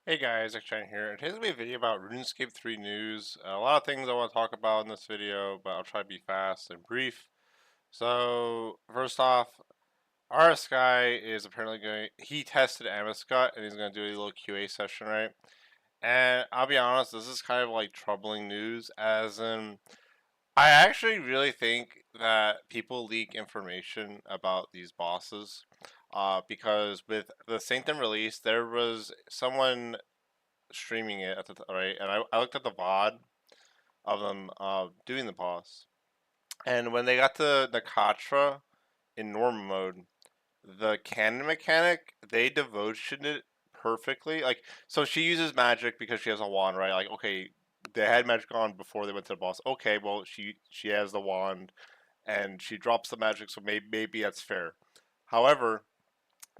Hey guys, XJ9's here, and today's gonna be a video about RuneScape 3 news. A lot of things I want to talk about in this video, but I'll try to be fast and brief. So, first off, RSGuy is apparently he tested Amascut, and he's going to do a little QA session, right? And I'll be honest, this is kind of like troubling news, as in, I actually really think that people leak information about these bosses. Because with the Sanctum release, there was someone streaming it at the right, and I looked at the VOD of them doing the boss, and when they got to Nakatra in normal mode, the cannon mechanic they devotioned it perfectly. Like, so she uses magic because she has a wand, right? Like, okay, they had magic on before they went to the boss. Okay, well she has the wand and she drops the magic, so maybe that's fair. However,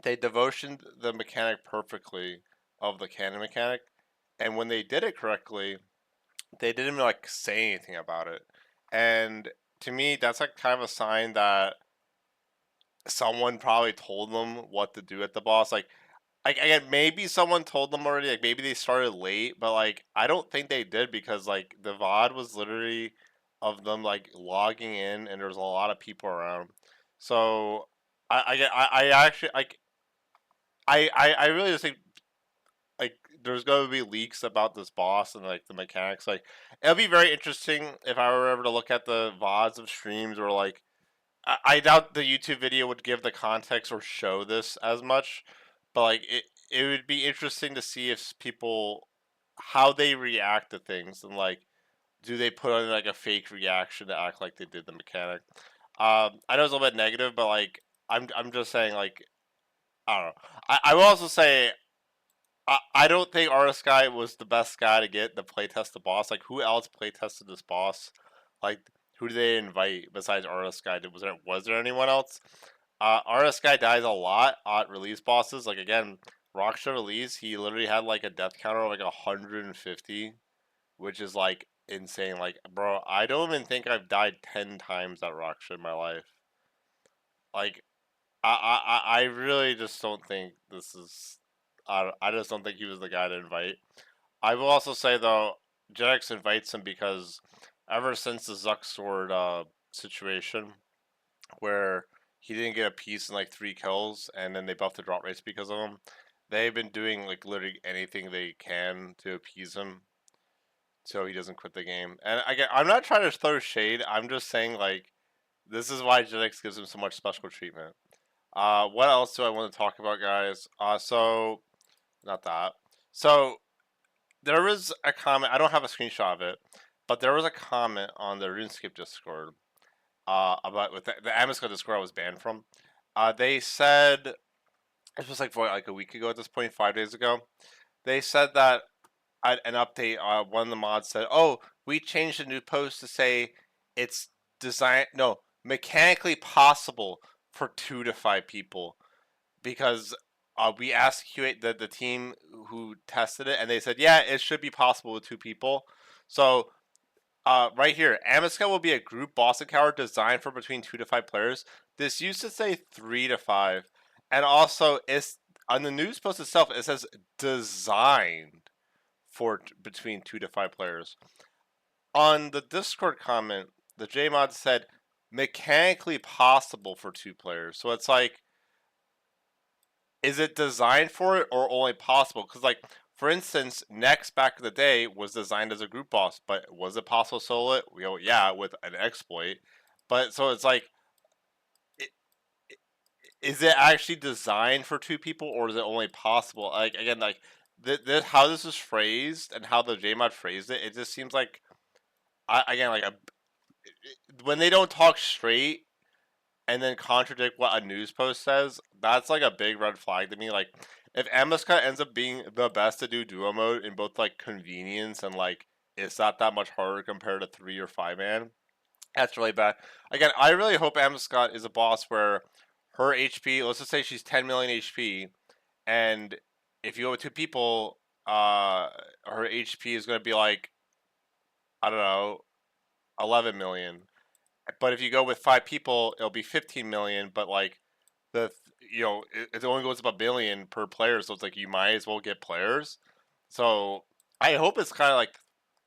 they devotioned the mechanic perfectly of the cannon mechanic, and when they did it correctly, they didn't even like say anything about it. And to me, that's like kind of a sign that someone probably told them what to do at the boss. Like again, maybe someone told them already. Like maybe they started late, but like I don't think they did because like the VOD was literally of them like logging in, and there's a lot of people around. So I actually like I really just think like there's going to be leaks about this boss and like the mechanics. Like it'll be very interesting if I were ever to look at the VODs of streams, or like I doubt the YouTube video would give the context or show this as much, but like it would be interesting to see if people how they react to things, and like do they put on like a fake reaction to act like they did the mechanic. I know it's a little bit negative, but like I'm just saying, like I don't know. I will also say I don't think RSGuy was the best guy to get to playtest the boss. Like, who else playtested this boss? Like, who did they invite besides RSGuy? Was there anyone else? RSGuy dies a lot at release bosses. Like again, Rockstar release, he literally had like a death counter of like 150, which is like insane. Like, bro, I don't even think I've died 10 times at Rockstar in my life. Like, I really just don't think this is. I just don't think he was the guy to invite. I will also say though, Jedex invites him because ever since the Zuck Sword situation, where he didn't get a piece in like 3 kills, and then they buffed the drop rates because of him, they've been doing like literally anything they can to appease him, so he doesn't quit the game. And I'm not trying to throw shade. I'm just saying like this is why Jedex gives him so much special treatment. What else do I want to talk about, guys? So not that. So there was a comment. I don't have a screenshot of it, but there was a comment on the RuneScape Discord about with the Amascut Discord I was banned from. They said it was like for like a week ago at this point, 5 days ago. They said that an update. One of the mods said, "Oh, we changed the new post to say it's mechanically possible for 2 to 5 people." Because we asked QA the team who tested it, and they said, yeah, it should be possible with 2 people. So right here, Amascut will be a group boss encounter designed for between 2 to 5 players. This used to say 3 to 5, and also it's on the news post itself. It says designed for between 2 to 5 players. On the Discord comment, the JMod said mechanically possible for 2 players. So it's like, is it designed for it or only possible? Because, like, for instance, Next back in the day was designed as a group boss, but was it possible to solo it? Yeah, with an exploit. But so it's like, is it actually designed for 2 people, or is it only possible? Like again, like how this is phrased and how the JMod phrased it, it just seems like, again, like when they don't talk straight and then contradict what a news post says, that's like a big red flag to me. Like, if Amascut ends up being the best to do duo mode in both like convenience and like it's not that much harder compared to 3 or 5 man, that's really bad. Again, I really hope Amascut is a boss where her HP, let's just say she's 10 million HP, and if you go with 2 people, her HP is going to be like, I don't know, 11 million. But if you go with 5 people, it'll be 15 million. But like it only goes up a billion per player, so it's like you might as well get players. So I hope it's kind of like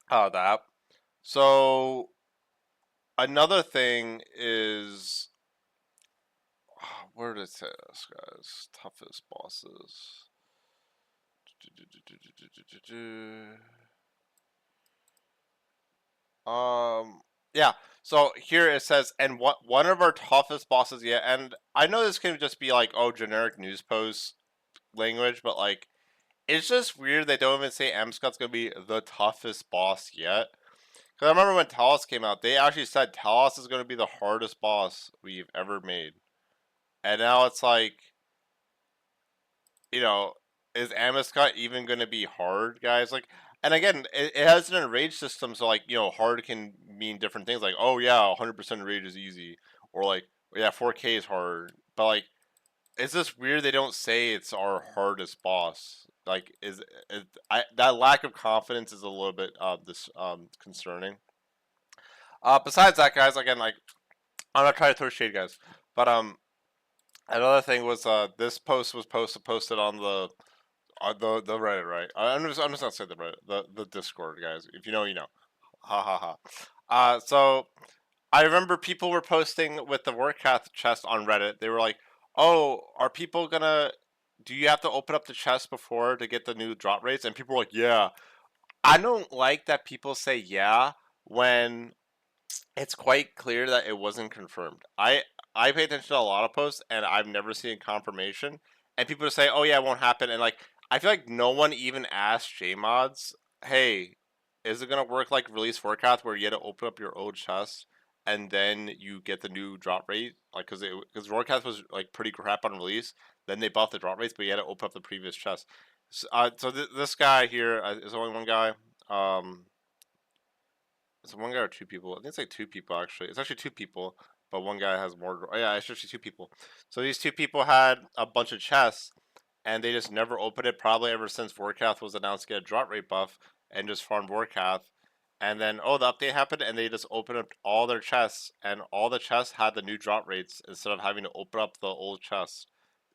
that. So another thing is, where did it say this, guys? Toughest bosses. Yeah. So here it says, and what one of our toughest bosses yet. And I know this can just be like, oh, generic news post language, but like, it's just weird they don't even say Amascut's gonna be the toughest boss yet. Because I remember when Talos came out, they actually said Talos is gonna be the hardest boss we've ever made. And now it's like, you know, is Amascut even going to be hard, guys? Like, and again, it has an enrage system, so like, hard can mean different things. Like, oh yeah, 100% enrage is easy, or like, yeah, 4K is hard. But like, it's just weird they don't say it's our hardest boss. Like, that lack of confidence is a little bit this concerning. Besides that, guys, again, like, I'm not trying to throw shade, guys, but another thing was this post was posted on the Reddit, right? I'm just gonna say the Reddit, the Discord, guys. If you know, you know. Ha ha ha. So I remember people were posting with the Vorkath chest on Reddit. They were like, "Oh, are people gonna? Do you have to open up the chest before to get the new drop rates?" And people were like, "Yeah." I don't like that people say yeah when it's quite clear that it wasn't confirmed. I pay attention to a lot of posts and I've never seen confirmation. And people just say, "Oh yeah, it won't happen." And like, I feel like no one even asked JMods, "Hey, is it gonna work like release forecast where you had to open up your old chest and then you get the new drop rate?" Like, because forecast was like pretty crap on release. Then they buffed the drop rates, but you had to open up the previous chest. So this guy here is only one guy. Um, it's one guy or two people. I think it's like two people actually. It's actually two people, but one guy has more. Oh, yeah, it's actually two people. So these two people had a bunch of chests, and they just never opened it. Probably ever since Vorkath was announced to get a drop rate buff, and just farmed Vorkath. And then the update happened, and they just opened up all their chests, and all the chests had the new drop rates instead of having to open up the old chests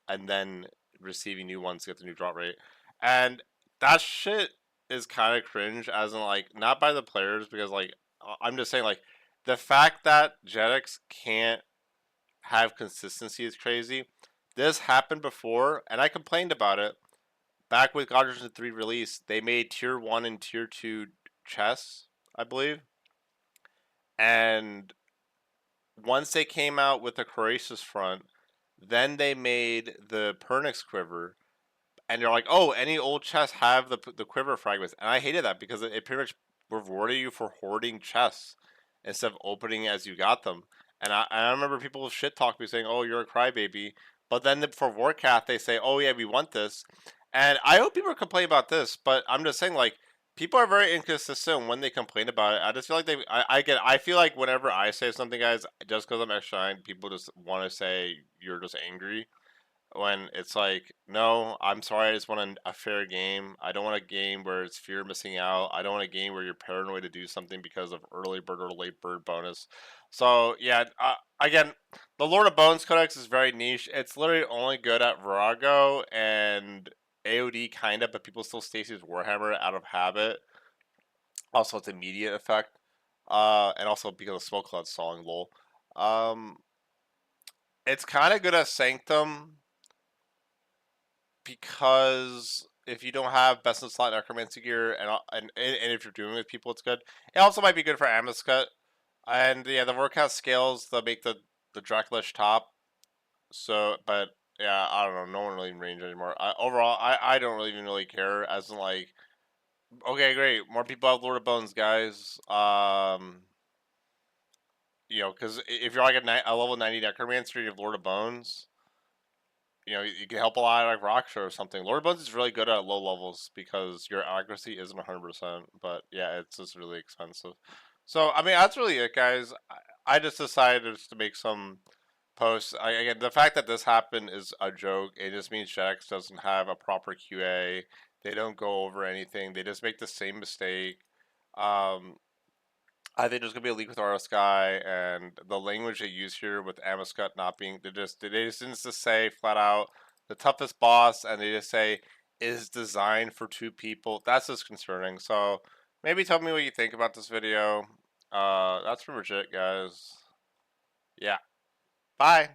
and then receiving new ones to get the new drop rate. And that shit is kind of cringe, as in like not by the players because like I'm just saying like the fact that Jetix can't have consistency is crazy. This happened before, and I complained about it back with Godric 3 release. They made tier 1 and tier 2 chests, I believe, and once they came out with the Courageous front, then they made the Pernix quiver, and you're like, oh, any old chests have the quiver fragments, and I hated that because it pretty much rewarded you for hoarding chests instead of opening as you got them. And I remember people shit talk me saying, oh, you're a crybaby, but then for Vorkath they say, oh yeah, we want this, and I hope people complain about this, but I'm just saying like. People are very inconsistent when they complain about it. I just feel like I feel like whenever I say something, guys, just because I'm X9, people just want to say you're just angry when it's like, no, I'm sorry, I just want a fair game. I don't want a game where it's fear of missing out. I don't want a game where you're paranoid to do something because of early bird or late bird bonus. So yeah, again, the Lord of Bones Codex is very niche. It's literally only good at Virago and AOD kind of, but people still Stacy's Warhammer out of habit. Also, its immediate effect, and also because of Smoke Cloud stalling lol. Um, it's kind of good at Sanctum because if you don't have best in slot necromancy gear and if you're doing it with people, it's good. It also might be good for Amascut. And yeah, the Vorkath scales that make the Dracolish top. So, but yeah, I don't know. No one really in range anymore. Overall, I don't really even really care. As in like, okay, great, more people have Lord of Bones, guys. Because if you're like a level 90 necromancer, you have Lord of Bones. You can help a lot like Rockstar or something. Lord Bones is really good at low levels because your accuracy isn't 100%, but yeah, it's just really expensive. So, I mean, that's really it, guys. I just decided just to make some posts. Again, the fact that this happened is a joke. It just means JetX doesn't have a proper QA. They don't go over anything. They just make the same mistake. Um, I think there's gonna be a leak with RSGuy, and the language they use here with Amascut not being they just didn't just say flat out the toughest boss, and they just say is designed for 2 people. That's just concerning. So maybe tell me what you think about this video. That's pretty much it, guys. Yeah. Bye.